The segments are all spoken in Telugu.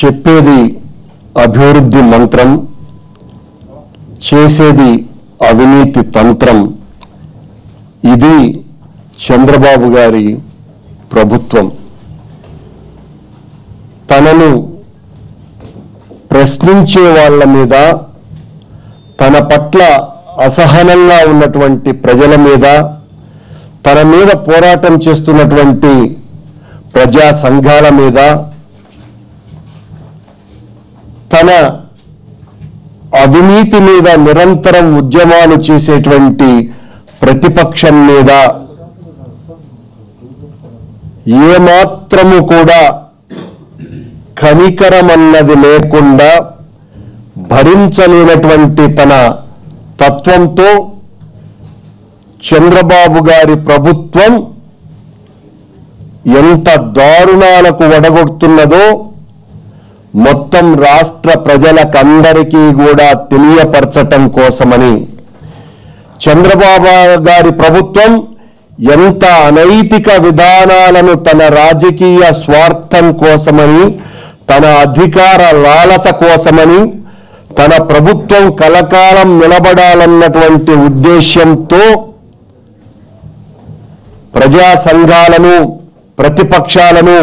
చెప్పేది అభివృద్ధి మంత్రం, చేసేది అవినీతి తంత్రం. ఇది చంద్రబాబు గారి ప్రభుత్వం. తనను ప్రశ్నించే వాళ్ళ మీద, తన పట్ల అసహనంగా ఉన్నటువంటి ప్రజల మీద, తన మీద పోరాటం చేస్తున్నటువంటి ప్రజా సంఘాల మీద, తన అవినీతి మీద నిరంతరం ఉద్యమాలు చేసేటువంటి ప్రతిపక్షం మీద ఏమాత్రము కూడా కనికరమన్నది లేకుండా భరించలేనటువంటి తన తత్వంతో చంద్రబాబు గారి ప్రభుత్వం ఎంత దారుణాలకు వడగొడుతున్నదో మొత్తం రాష్ట్ర ప్రజలకందరికీ కూడా తెలియపరచటం కోసమని, చంద్రబాబు గారి ప్రభుత్వం ఎంత అనైతిక విధానాలను తన రాజకీయ స్వార్థం కోసమని, తన అధికార లాలస కోసమని, తన ప్రభుత్వం కలకాలం నిలబడాలన్నటువంటి ఉద్దేశ్యంతో ప్రజా సంఘాలను, ప్రతిపక్షాలను,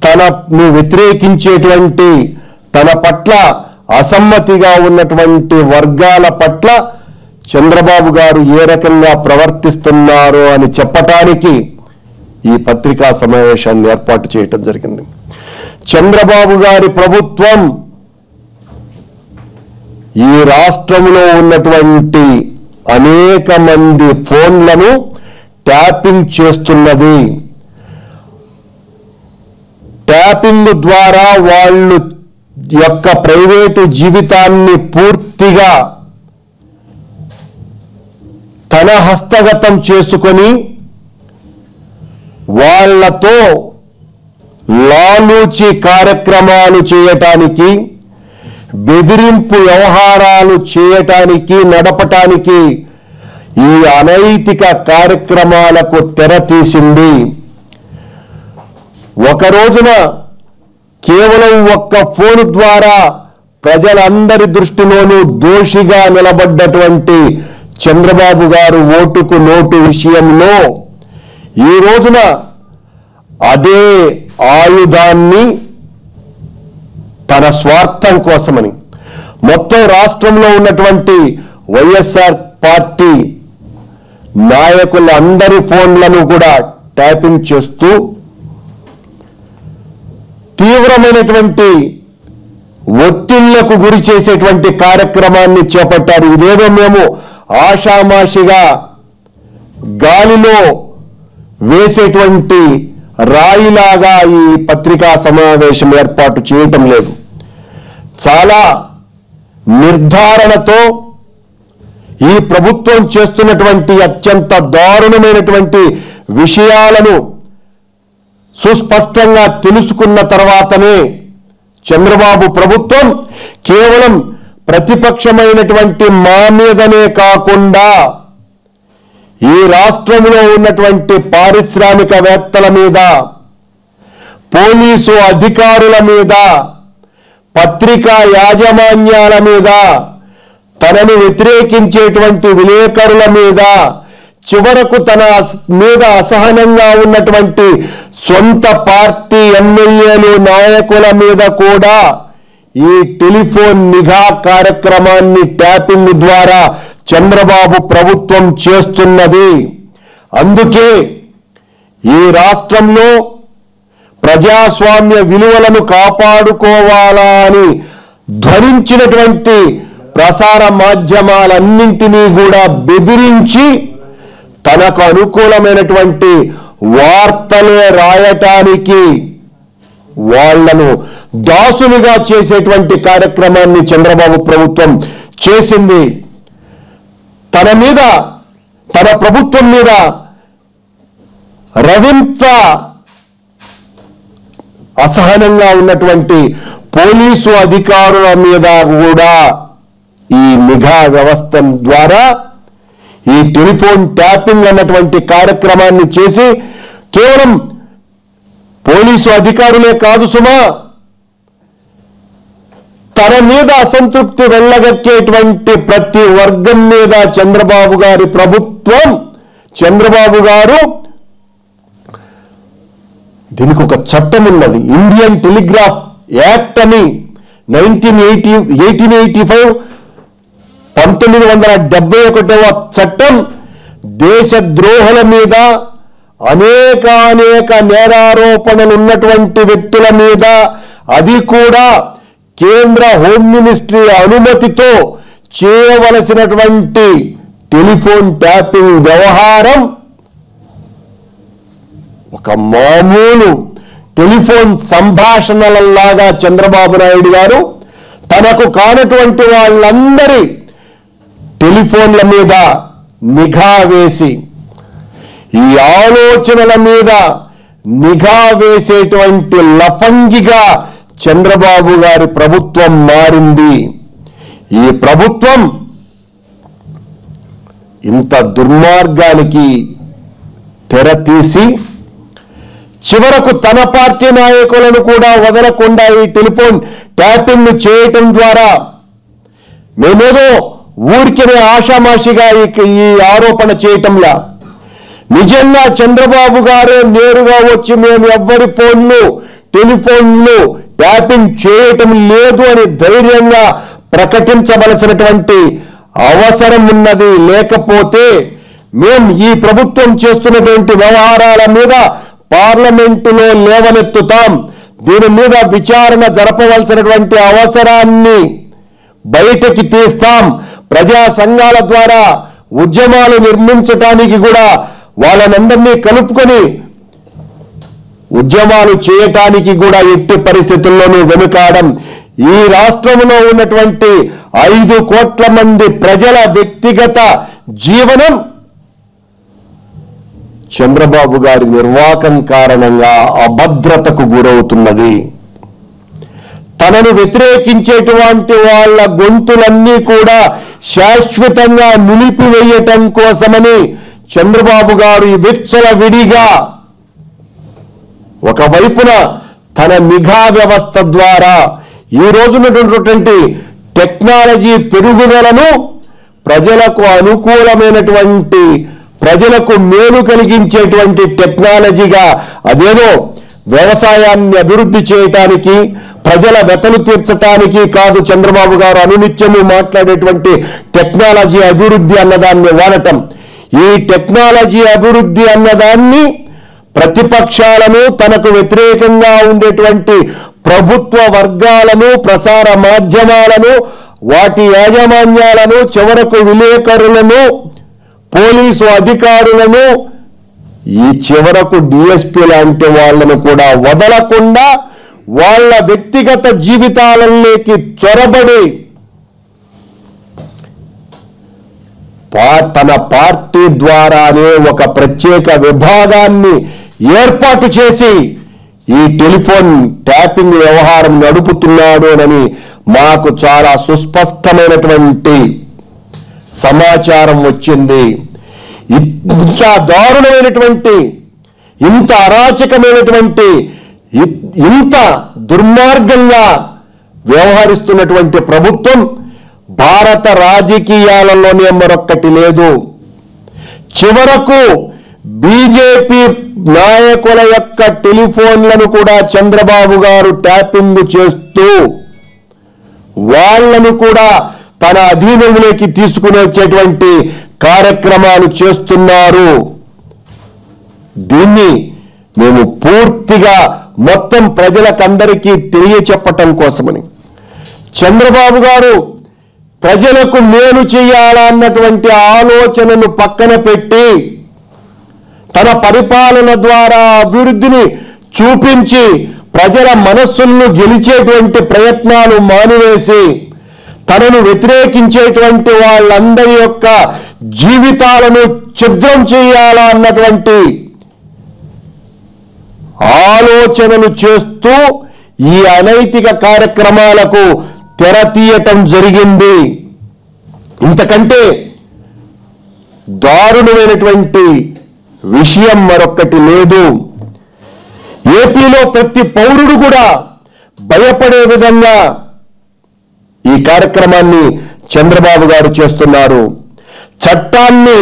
తనను వ్యతిరేకించేటువంటి, తన పట్ల అసమ్మతిగా ఉన్నటువంటి వర్గాల పట్ల చంద్రబాబు గారు ఏ రకంగా ప్రవర్తిస్తున్నారో అని చెప్పటానికి ఈ పత్రికా సమావేశాన్ని ఏర్పాటు చేయటం జరిగింది. చంద్రబాబు గారి ప్రభుత్వం ఈ రాష్ట్రంలో ఉన్నటువంటి అనేక మంది ఫోన్లను ట్యాపింగ్ చేస్తున్నది. ట్యాపింగ్ ద్వారా వాళ్ళు యొక్క ప్రైవేటు జీవితాన్ని పూర్తిగా తన హస్తగతం చేసుకొని వాళ్లతో లాలూచి కార్యక్రమాలు చేయటానికి, బెదిరింపు వ్యవహారాలు చేయటానికి, నడపటానికి ఈ అనైతిక కార్యక్రమాలకు తెరతీసింది. ఒక రోజున కేవలం ఒక్క ఫోన్ ద్వారా ప్రజలందరి దృష్టిలోనూ దోషిగా నిలబడ్డటువంటి చంద్రబాబు గారు ఓటుకు నోటు విషయంలో ఈ రోజున అదే ఆయుధాన్ని తన స్వార్థం కోసమని మొత్తం రాష్ట్రంలో ఉన్నటువంటి వైఎస్ఆర్ పార్టీ నాయకుల అందరి ఫోన్లను కూడా ట్యాపింగ్ చేస్తూ తీవ్రమైనటువంటి ఒత్తిళ్లకు గురి చేసేటువంటి కార్యక్రమాన్ని చేపట్టారు. ఇదేదో మేము ఆషామాషిగా గాలిలో వేసేటువంటి రాయిలాగా ఈ పత్రికా సమావేశం ఏర్పాటు చేయటం లేదు. చాలా నిర్ధారణతో ఈ ప్రభుత్వం చేస్తున్నటువంటి అత్యంత దారుణమైనటువంటి విషయాలను సుస్పష్టంగా తెలుసుకున్న తర్వాతనే చంద్రబాబు ప్రభుత్వం కేవలం ప్రతిపక్షమైనటువంటి మా మీదనే కాకుండా ఈ రాష్ట్రంలో ఉన్నటువంటి పారిశ్రామికవేత్తల మీద, పోలీసు అధికారుల మీద, పత్రికా యాజమాన్యాల మీద, తనను వ్యతిరేకించేటువంటి విలేకరుల మీద, చివరకు తన మీద అసహనంగా ఉన్నటువంటి సొంత పార్టీ ఎమ్మెల్యేలు, నాయకుల మీద కూడా ఈ టెలిఫోన్ నిఘా కార్యక్రమాన్ని ట్యాపింగ్ ద్వారా చంద్రబాబు ప్రభుత్వం చేస్తున్నది. అందుకే ఈ రాష్ట్రంలో ప్రజాస్వామ్య విలువలను కాపాడుకోవాలా అని ధ్వనించినటువంటి ప్రసార మాధ్యమాలన్నింటినీ కూడా బెదిరించి తనకు అనుకూలమైనటువంటి వార్తలే రాయటానికి వాళ్లను దాసులుగా చేసేటువంటి కార్యక్రమాన్ని చంద్రబాబు ప్రభుత్వం చేసింది. తన మీద, తన ప్రభుత్వం మీద రవింత అసహనంగా ఉన్నటువంటి పోలీసు అధికారుల మీద కూడా ఈ నిఘా వ్యవస్థ ద్వారా ఈ టెలిఫోన్ ట్యాపింగ్ అన్నటువంటి కార్యక్రమాన్ని చేసి కేవలం పోలీసు అధికారులే కాదు సుమా, తన మీద అసంతృప్తి వెళ్ళగక్కేటువంటి ప్రతి వర్గం మీద చంద్రబాబు గారి ప్రభుత్వం, చంద్రబాబు గారు, దీనికి ఒక చట్టం ఉన్నది, ఇండియన్ టెలిగ్రాఫ్ యాక్ట్ అని 1885 1971వ చట్టం దేశద్రోహుల మీద అనేక నేరారోపణలు ఉన్నటువంటి వ్యక్తుల మీద, అది కూడా కేంద్ర హోమ్ మినిస్ట్రీ అనుమతితో చేయవలసినటువంటి టెలిఫోన్ ట్యాపింగ్ వ్యవహారం ఒక మామూలు టెలిఫోన్ సంభాషణలలాగా చంద్రబాబు నాయుడు గారు తనకు కానటువంటి వాళ్ళందరి టెలిఫోన్ల మీద నిఘా వేసి, ఈ ఆలోచనల మీద నిఘా వేసేటువంటి లఫంగిగా చంద్రబాబు గారి ప్రభుత్వం మారింది. ఈ ప్రభుత్వం ఇంత దుర్మార్గానికి తెరతీసి చివరకు తన పార్టీ నాయకులను కూడా వదలకుండా ఈ టెలిఫోన్ ట్యాపింగ్ చేయటం ద్వారా మేమేదో ఊరికినే ఆషామాషిగా ఈ ఆరోపణ చేయటంలా నిజంగా చంద్రబాబు గారే నేరుగా వచ్చి మేము ఎవ్వరి టెలిఫోన్లు ట్యాపింగ్ చేయటం లేదు అని ధైర్యంగా ప్రకటించవలసినటువంటి అవసరం ఉన్నది. లేకపోతే మేము ఈ ప్రభుత్వం చేస్తున్నటువంటి వ్యవహారాల మీద పార్లమెంటులో లేవనెత్తుతాం, దీని మీద విచారణ జరపవలసినటువంటి అవసరాన్ని బయటకి తీస్తాం, ప్రజా సంఘాల ద్వారా ఉద్యమాలు నిర్మించడానికి కూడా వాళ్ళనందరినీ కలుపుకొని ఉద్యమాలు చేయటానికి కూడా ఎట్టి పరిస్థితుల్లోనూ వెనుకాడం. ఈ రాష్ట్రంలో ఉన్నటువంటి 5 కోట్ల మంది ప్రజల వ్యక్తిగత జీవనం చంద్రబాబు గారి నిర్వాకం కారణంగా అభద్రతకు గురవుతున్నది. తనను వ్యతిరేకించేటువంటి వాళ్ళ గొంతులన్నీ కూడా శాశ్వతంగా నిలిపివేయటం కోసమని చంద్రబాబు గారు ఈ విచ్చలవిడిగా ఒకవైపున తన నిఘా వ్యవస్థ ద్వారా ఈ రోజున్నటువంటి టెక్నాలజీ పెరుగుదలను ప్రజలకు అనుకూలమైనటువంటి, ప్రజలకు మేలు కలిగించేటువంటి టెక్నాలజీగా, అదేదో వ్యవసాయాన్ని అభివృద్ధి చేయటానికి, ప్రజల వెతలు తీర్చడానికి కాదు చంద్రబాబు గారు అనునిత్యము మాట్లాడేటువంటి టెక్నాలజీ అభివృద్ధి అన్నదాన్ని వాడటం. ఈ టెక్నాలజీ అభివృద్ధి అన్నదాన్ని ప్రతిపక్షాలను, తనకు వ్యతిరేకంగా ఉండేటువంటి ప్రభుత్వ వర్గాలను, ప్రసార మాధ్యమాలను, వాటి యాజమాన్యాలను, చివరకు విలేకరులను, పోలీసు అధికారులను, ఈ చివరకు డిఎస్పీ లాంటి వాళ్ళను కూడా వదలకుండా వాళ్ళ వ్యక్తిగత జీవితాలలోకి చొరబడి తన పార్టీ ద్వారానే ఒక ప్రత్యేక విభాగాన్ని ఏర్పాటు చేసి ఈ టెలిఫోన్ ట్యాపింగ్ వ్యవహారం నడుపుతున్నాడు అని మాకు చాలా సుస్పష్టమైనటువంటి సమాచారం వచ్చింది. ఇంత దారుణమైనటువంటి, ఇంత అరాచకమైనటువంటి, ఇంత దుర్మార్గంగా వ్యవహరిస్తున్నటువంటి ప్రభుత్వం భారత రాజకీయాలలోనే మరొక్కటి లేదు. చివరకు బీజేపీ నాయకుల యొక్క టెలిఫోన్లను కూడా చంద్రబాబు గారు ట్యాపింగ్ చేస్తూ వాళ్లను కూడా తన అధీనంలోకి తీసుకుని వచ్చేటువంటి కార్యక్రమాలు చేస్తున్నారు. దీన్ని మేము పూర్తిగా మొత్తం ప్రజలకందరికీ తెలియచెప్పటం కోసమని చంద్రబాబు గారు ప్రజలకు మేలు చేయాలన్నటువంటి ఆలోచనను పక్కన పెట్టి తన పరిపాలన ద్వారా అభివృద్ధిని చూపించి ప్రజల మనస్సులను గెలిచేటువంటి ప్రయత్నాలు మానివేసి తనను వ్యతిరేకించేటువంటి వాళ్ళందరి యొక్క జీవితాలను ఛిద్రం చేయాలన్నటువంటి ఆలోచనలు చేస్తూ ఈ అనైతిక కార్యక్రమాలకు తెర తీయటం జరిగింది. ఇంతకంటే దారుణమైనటువంటి విషయం మరొక్కటి లేదు. ఏపీలో ప్రతి పౌరుడు కూడా భయపడే విధంగా ఈ కార్యక్రమాన్ని చంద్రబాబు గారు చేస్తున్నారు. చట్టాన్ని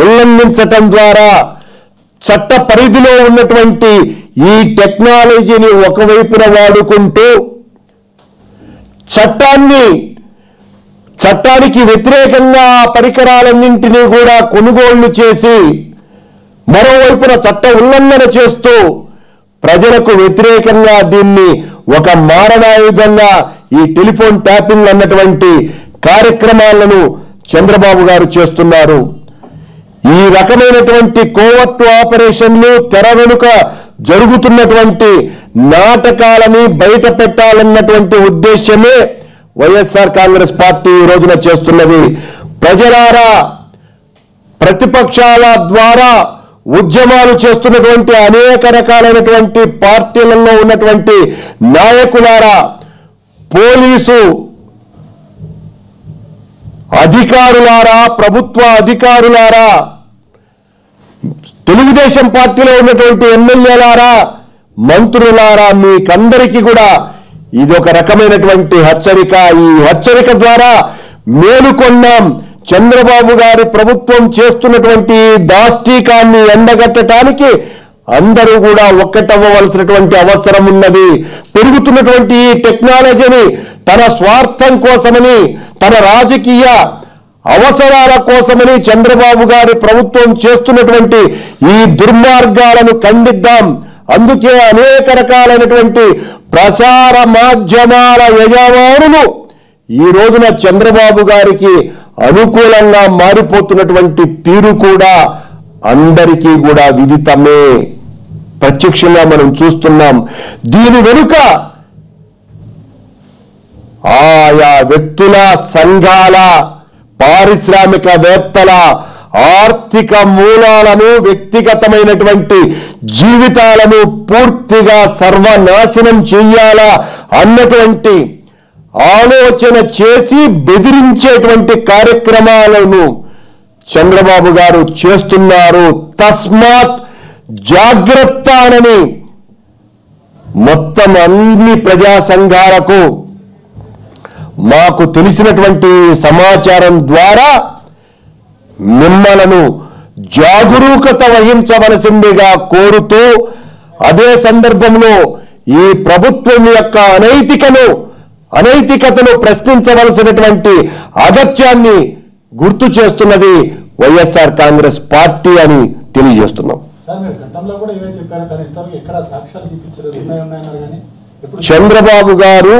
ఉల్లంఘించటం ద్వారా చట్ట పరిధిలో ఉన్నటువంటి ఈ టెక్నాలజీని ఒకవైపున వాడుకుంటూ చట్టానికి వ్యతిరేకంగా పరికరాలన్నింటినీ కూడా కొనుగోళ్లు చేసి మరోవైపున చట్ట ఉల్లంఘన చేస్తూ ప్రజలకు వ్యతిరేకంగా దీన్ని ఒక మారణాయుధంగా ఈ టెలిఫోన్ ట్యాపింగ్ అన్నటువంటి కార్యక్రమాలను చంద్రబాబు గారు చేస్తున్నారు. ఈ రకమైనటువంటి కోవర్టు ఆపరేషన్లు తెర వెనుక జరుగుతున్నటువంటి నాటకాలని బయట పెట్టాలన్నటువంటి ఉద్దేశమే వైఎస్ఆర్ కాంగ్రెస్ పార్టీ ఈ రోజున చేస్తున్నది. ప్రజలారా, ప్రతిపక్షాల ద్వారా ఉద్యమాలు చేస్తున్నటువంటి అనేక రకాలైనటువంటి పార్టీలలో ఉన్నటువంటి నాయకులారా, పోలీసు అధికారులారా, ప్రభుత్వ అధికారులారా, తెలుగుదేశం పార్టీలో ఉన్నటువంటి ఎమ్మెల్యేలారా, మంత్రులారా, మీకందరికీ కూడా ఇది ఒక రకమైనటువంటి హెచ్చరిక. ఈ హెచ్చరిక ద్వారా మేలుకొన్నాం. చంద్రబాబు గారి ప్రభుత్వం చేస్తున్నటువంటి దాష్టీకాన్ని ఎండగట్టడానికి అందరూ కూడా ఒక్కటవ్వవలసినటువంటి అవసరం ఉన్నది. పెరుగుతున్నటువంటి ఈ టెక్నాలజీని తన స్వార్థం కోసమని, తన రాజకీయ అవసరాల కోసమని చంద్రబాబు గారి ప్రభుత్వం చేస్తున్నటువంటి ఈ దుర్మార్గాలను ఖండిద్దాం. అందుకే అనేక రకాలైనటువంటి ప్రసార మాధ్యమాల యజమానులు ఈ రోజున చంద్రబాబు గారికి అనుకూలంగా మారిపోతున్నటువంటి తీరు కూడా అందరికీ కూడా విదితమే. ప్రత్యక్షంగా మనం చూస్తున్నాం. దీని వెనుక ఆయా వ్యక్తుల, సంఘాల, పారిశ్రామికవేత్తల ఆర్థిక మూలాలను, వ్యక్తిగతమైనటువంటి జీవితాలను పూర్తిగా సర్వనాశనం చెయ్యాలా అన్నటువంటి ఆలోచన చేసి బెదిరించేటువంటి కార్యక్రమాలను చంద్రబాబు గారు చేస్తున్నారు. తస్మాత్ జాగ్రత్త అని మొత్తం అన్ని ప్రజా సంఘాలకు మాకు తెలిసినటువంటి సమాచారం ద్వారా మిమ్మలను జాగరూకత వహించవలసిందిగా కోరుతూ, అదే సందర్భంలో ఈ ప్రభుత్వం యొక్క అనైతికతను ప్రశ్నించవలసినటువంటి అగత్యాన్ని గుర్తు చేస్తున్నది వైఎస్ఆర్ కాంగ్రెస్ పార్టీ అని తెలియజేస్తున్నాం. చంద్రబాబు గారు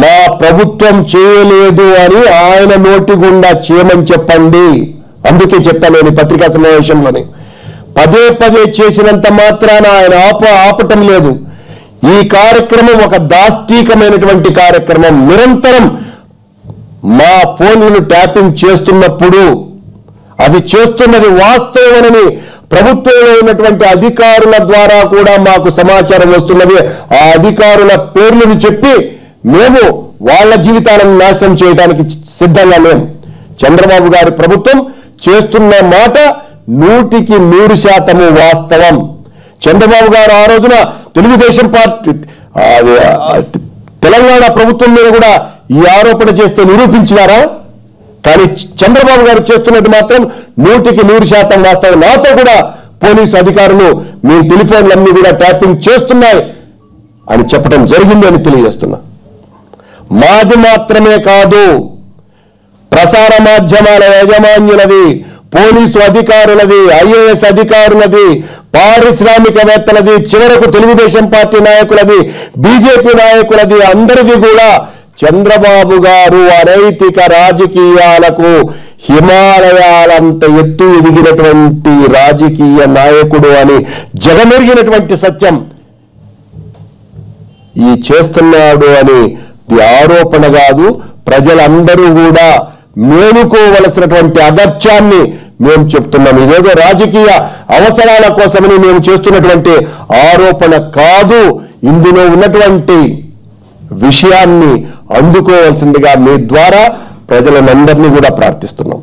మా ప్రభుత్వం చేయలేదు అని ఆయన నోటి గుండా చేయమని చెప్పండి. అందుకే చెప్పాను నేను పత్రికా సమావేశంలోని. పదే పదే చేసినంత మాత్రాన ఆయన ఆపటం లేదు. ఈ కార్యక్రమం ఒక దాష్టీకమైనటువంటి కార్యక్రమం. నిరంతరం మా ఫోన్లను ట్యాపింగ్ చేస్తున్నప్పుడు అది చేస్తున్నది వాస్తవమని ప్రభుత్వంలో ఉన్నటువంటి అధికారుల ద్వారా కూడా మాకు సమాచారం వస్తున్నది. ఆ అధికారుల పేర్లను చెప్పి మేము వాళ్ళ జీవితాలను నాశనం చేయడానికి సిద్ధంగా లేము. చంద్రబాబు గారి ప్రభుత్వం చేస్తున్న మాట 100% వాస్తవం. చంద్రబాబు గారు ఆ రోజున తెలుగుదేశం పార్టీ తెలంగాణ ప్రభుత్వం మీద కూడా ఈ ఆరోపణ చేస్తే నిరూపించినారా? కానీ చంద్రబాబు గారు చేస్తున్నది మాత్రం 100% వాస్తవం. నాతో కూడా పోలీసు అధికారులు మీ టెలిఫోన్లన్నీ కూడా ట్యాపింగ్ చేస్తున్నాయి అని చెప్పడం జరిగింది అని తెలియజేస్తున్నా. మాది మాత్రమే కాదు, ప్రసార మాధ్యమాల యాజమాన్యులది, పోలీసు అధికారులది, ఐఏఎస్ అధికారులది, పారిశ్రామికవేత్తలది, చివరకు తెలుగుదేశం పార్టీ నాయకులది, బీజేపీ నాయకులది, అందరిది కూడా చంద్రబాబు గారు అనైతిక రాజకీయాలకు హిమాలయాలంత ఎత్తు ఎదిగినటువంటి రాజకీయ నాయకుడు అని జగమెరిగినటువంటి సత్యం ఈ చేస్తున్నాడు అని ఆరోపణ కాదు. ప్రజలందరూ కూడా మేలుకోవలసినటువంటి అగత్యాన్ని మేము చెప్తున్నాం. ఇదేదో రాజకీయ అవసరాల కోసమని మేము చేస్తున్నటువంటి ఆరోపణ కాదు. ఇందులో ఉన్నటువంటి విషయాన్ని అందుకోవాల్సిందిగా మీ ద్వారా ప్రజలందరినీ కూడా ప్రార్థిస్తున్నాం.